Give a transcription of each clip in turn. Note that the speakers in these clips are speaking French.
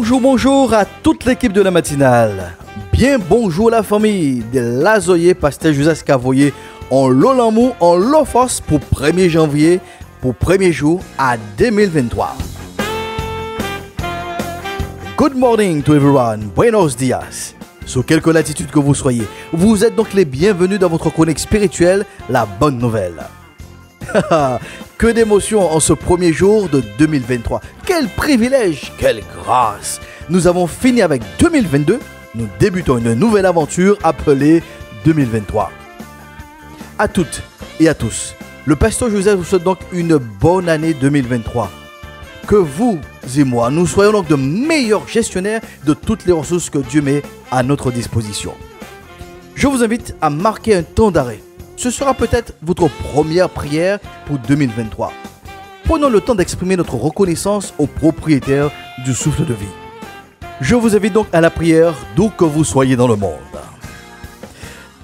Bonjour à toute l'équipe de la matinale. Bien bonjour la famille de Lazoyer, Pasteur Joseph Cavoyer, en Lolamou, en Lofos pour 1er janvier, pour premier jour à 2023. Good morning to everyone, buenos dias. Sur quelque latitude que vous soyez, vous êtes donc les bienvenus dans votre chronique spirituelle, la bonne nouvelle. Que d'émotions en ce premier jour de 2023. Quel privilège, quelle grâce. Nous avons fini avec 2022. Nous débutons une nouvelle aventure appelée 2023. À toutes et à tous, le pasteur Joseph vous souhaite donc une bonne année 2023. Que vous et moi, nous soyons donc de meilleurs gestionnaires de toutes les ressources que Dieu met à notre disposition. Je vous invite à marquer un temps d'arrêt. Ce sera peut-être votre première prière pour 2023. Prenons le temps d'exprimer notre reconnaissance au propriétaire du souffle de vie. Je vous invite donc à la prière d'où que vous soyez dans le monde.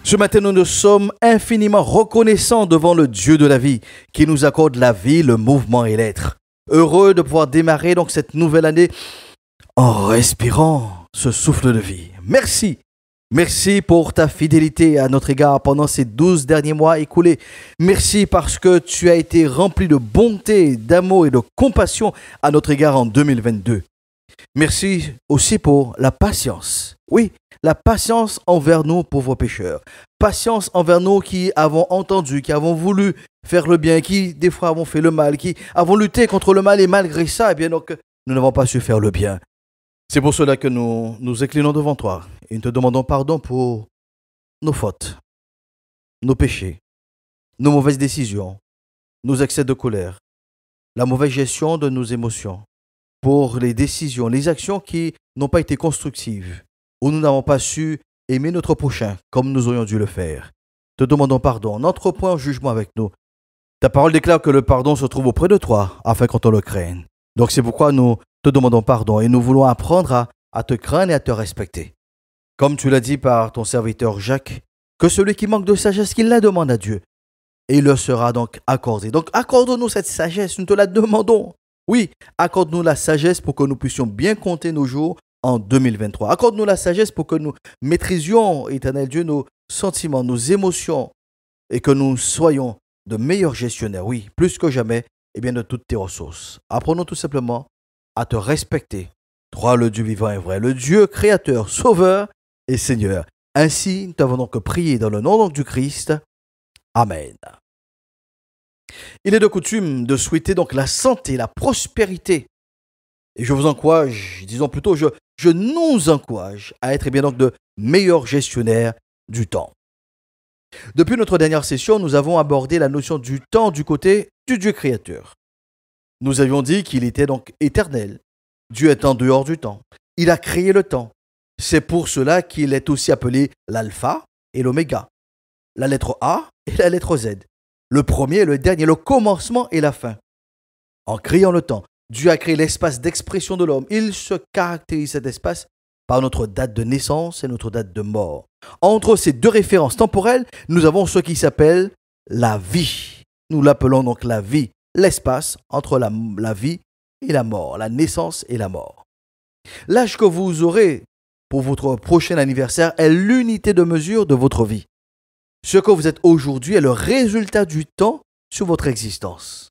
Ce matin, nous nous sommes infiniment reconnaissants devant le Dieu de la vie qui nous accorde la vie, le mouvement et l'être. Heureux de pouvoir démarrer donc cette nouvelle année en respirant ce souffle de vie. Merci. Merci pour ta fidélité à notre égard pendant ces 12 derniers mois écoulés. Merci parce que tu as été rempli de bonté, d'amour et de compassion à notre égard en 2022. Merci aussi pour la patience. Oui, la patience envers nous, pauvres pécheurs. Patience envers nous qui avons entendu, qui avons voulu faire le bien, qui des fois avons fait le mal, qui avons lutté contre le mal et malgré ça, eh bien donc, nous n'avons pas su faire le bien. C'est pour cela que nous nous inclinons devant toi et nous te demandons pardon pour nos fautes, nos péchés, nos mauvaises décisions, nos excès de colère, la mauvaise gestion de nos émotions, pour les décisions, les actions qui n'ont pas été constructives, où nous n'avons pas su aimer notre prochain comme nous aurions dû le faire. Te demandons pardon, n'entre point en jugement avec nous. Ta parole déclare que le pardon se trouve auprès de toi afin qu'on te le craigne. Donc c'est pourquoi nous te demandons pardon et nous voulons apprendre à te craindre et à te respecter. Comme tu l'as dit par ton serviteur Jacques, que celui qui manque de sagesse, qu'il la demande à Dieu, et il leur sera donc accordé. Donc accorde-nous cette sagesse, nous te la demandons. Oui, accorde-nous la sagesse pour que nous puissions bien compter nos jours en 2023. Accorde-nous la sagesse pour que nous maîtrisions, éternel Dieu, nos sentiments, nos émotions, et que nous soyons de meilleurs gestionnaires, oui, plus que jamais, et bien de toutes tes ressources. Apprenons tout simplement à te respecter. Toi, le Dieu vivant et vrai, le Dieu créateur, sauveur et Seigneur. Ainsi, nous t'avons donc prié dans le nom donc du Christ. Amen. Il est de coutume de souhaiter donc la santé, la prospérité. Et je vous encourage, disons plutôt, je nous encourage à être bien donc de meilleurs gestionnaires du temps. Depuis notre dernière session, nous avons abordé la notion du temps du côté du Dieu créateur. Nous avions dit qu'il était donc éternel. Dieu est en dehors du temps. Il a créé le temps. C'est pour cela qu'il est aussi appelé l'alpha et l'oméga. La lettre A et la lettre Z. Le premier et le dernier, le commencement et la fin. En créant le temps, Dieu a créé l'espace d'expression de l'homme. Il se caractérise cet espace par notre date de naissance et notre date de mort. Entre ces deux références temporelles, nous avons ce qui s'appelle la vie. Nous l'appelons donc la vie, l'espace entre la vie et la mort, la naissance et la mort. L'âge que vous aurez pour votre prochain anniversaire est l'unité de mesure de votre vie. Ce que vous êtes aujourd'hui est le résultat du temps sur votre existence.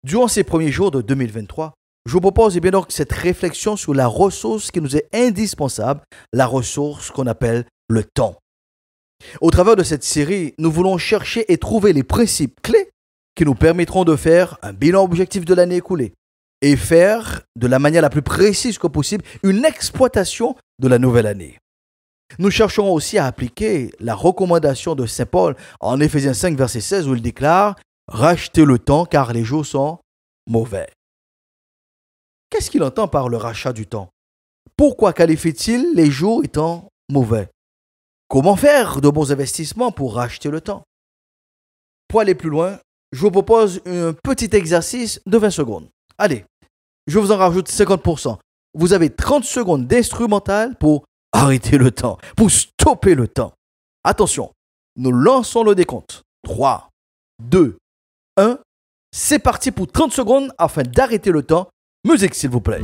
Durant ces premiers jours de 2023, je vous propose bien donc cette réflexion sur la ressource qui nous est indispensable, la ressource qu'on appelle le temps. Au travers de cette série, nous voulons chercher et trouver les principes clés qui nous permettront de faire un bilan objectif de l'année écoulée et faire de la manière la plus précise que possible une exploitation de la nouvelle année. Nous chercherons aussi à appliquer la recommandation de Saint Paul en Éphésiens 5, verset 16 où il déclare « Rachetez le temps car les jours sont mauvais ». Qu'est-ce qu'il entend par le rachat du temps? Pourquoi qualifie-t-il les jours étant mauvais? Comment faire de bons investissements pour racheter le temps? Pour aller plus loin, je vous propose un petit exercice de 20 secondes. Allez, je vous en rajoute 50%. Vous avez 30 secondes d'instrumental pour arrêter le temps, pour stopper le temps. Attention, nous lançons le décompte. 3, 2, 1. C'est parti pour 30 secondes afin d'arrêter le temps. Musique, s'il vous plaît.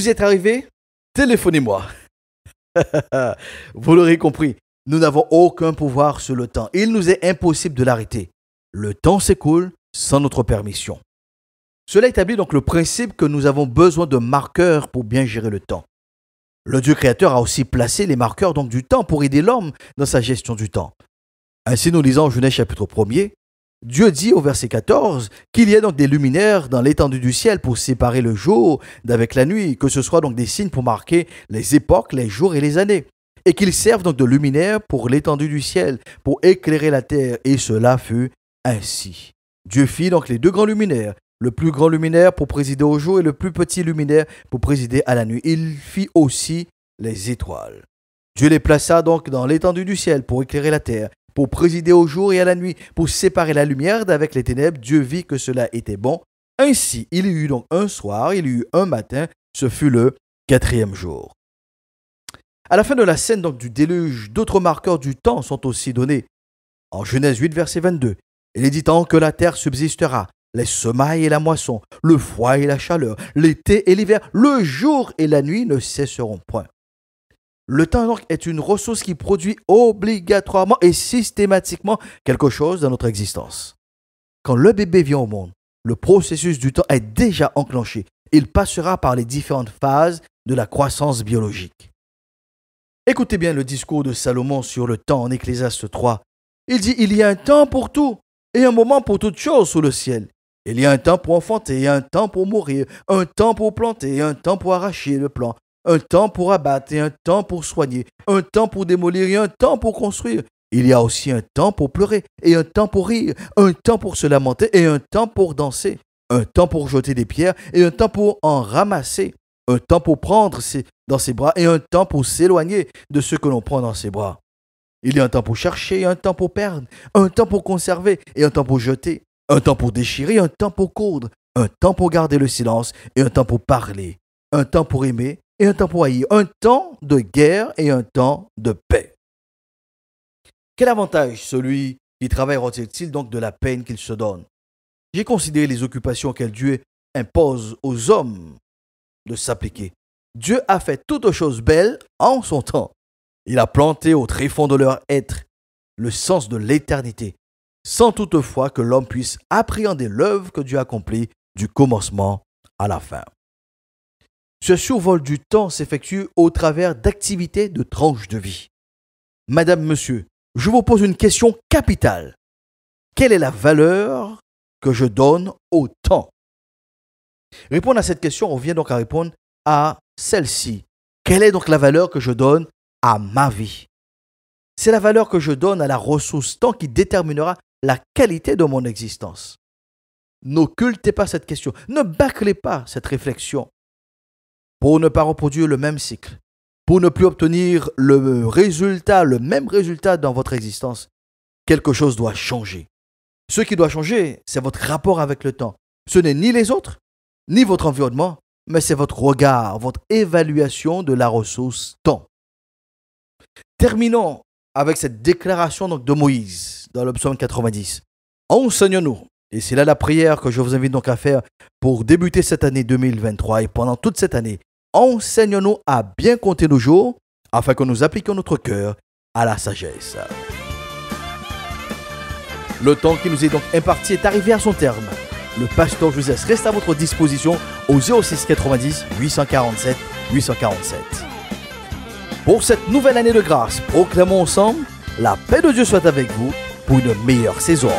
Vous y êtes arrivé? Téléphonez-moi. Vous l'aurez compris, nous n'avons aucun pouvoir sur le temps. Il nous est impossible de l'arrêter. Le temps s'écoule sans notre permission. Cela établit donc le principe que nous avons besoin de marqueurs pour bien gérer le temps. Le Dieu créateur a aussi placé les marqueurs donc du temps pour aider l'homme dans sa gestion du temps. Ainsi, nous lisons en Genèse chapitre 1er, Dieu dit au verset 14 qu'il y a donc des luminaires dans l'étendue du ciel pour séparer le jour d'avec la nuit, que ce soit donc des signes pour marquer les époques, les jours et les années, et qu'ils servent donc de luminaires pour l'étendue du ciel, pour éclairer la terre, et cela fut ainsi. Dieu fit donc les deux grands luminaires, le plus grand luminaire pour présider au jour et le plus petit luminaire pour présider à la nuit. Il fit aussi les étoiles. Dieu les plaça donc dans l'étendue du ciel pour éclairer la terre, pour présider au jour et à la nuit, pour séparer la lumière d'avec les ténèbres. Dieu vit que cela était bon. Ainsi, il y eut donc un soir, il y eut un matin, ce fut le 4e jour. À la fin de la scène donc du déluge, d'autres marqueurs du temps sont aussi donnés. En Genèse 8, verset 22, il est dit tant que la terre subsistera, les semailles et la moisson, le froid et la chaleur, l'été et l'hiver, le jour et la nuit ne cesseront point. Le temps donc est une ressource qui produit obligatoirement et systématiquement quelque chose dans notre existence. Quand le bébé vient au monde, le processus du temps est déjà enclenché. Il passera par les différentes phases de la croissance biologique. Écoutez bien le discours de Salomon sur le temps en Ecclésiaste 3. Il dit « Il y a un temps pour tout et un moment pour toute chose sous le ciel. Il y a un temps pour enfanter et un temps pour mourir, un temps pour planter et un temps pour arracher le plant, un temps pour abattre et un temps pour soigner, un temps pour démolir et un temps pour construire. Il y a aussi un temps pour pleurer et un temps pour rire, un temps pour se lamenter et un temps pour danser, un temps pour jeter des pierres et un temps pour en ramasser, un temps pour prendre dans ses bras et un temps pour s'éloigner de ce que l'on prend dans ses bras. Il y a un temps pour chercher et un temps pour perdre, un temps pour conserver et un temps pour jeter, un temps pour déchirer et un temps pour coudre, un temps pour garder le silence et un temps pour parler, un temps pour aimer et un temps pour haïr, un temps de guerre et un temps de paix. Quel avantage celui qui travaille retire-t-il donc de la peine qu'il se donne? J'ai considéré les occupations auxquelles Dieu impose aux hommes de s'appliquer. Dieu a fait toutes choses belles en son temps. Il a planté au tréfonds de leur être le sens de l'éternité, sans toutefois que l'homme puisse appréhender l'œuvre que Dieu accomplit du commencement à la fin. Ce survol du temps s'effectue au travers d'activités de tranches de vie. Madame, monsieur, je vous pose une question capitale. Quelle est la valeur que je donne au temps? Répondre à cette question, on vient donc à répondre à celle-ci. Quelle est donc la valeur que je donne à ma vie? C'est la valeur que je donne à la ressource temps qui déterminera la qualité de mon existence. N'occultez pas cette question, ne bâclez pas cette réflexion. Pour ne pas reproduire le même cycle, pour ne plus obtenir le même résultat dans votre existence, quelque chose doit changer. Ce qui doit changer, c'est votre rapport avec le temps. Ce n'est ni les autres, ni votre environnement, mais c'est votre regard, votre évaluation de la ressource temps. Terminons avec cette déclaration donc de Moïse dans le psaume 90. Enseigne-nous, et c'est là la prière que je vous invite donc à faire pour débuter cette année 2023 et pendant toute cette année. Enseigne-nous à bien compter nos jours afin que nous appliquions notre cœur à la sagesse. Le temps qui nous est donc imparti est arrivé à son terme. Le pasteur Joseph reste à votre disposition au 06 90 847 847. Pour cette nouvelle année de grâce, proclamons ensemble la paix de Dieu soit avec vous pour une meilleure saison.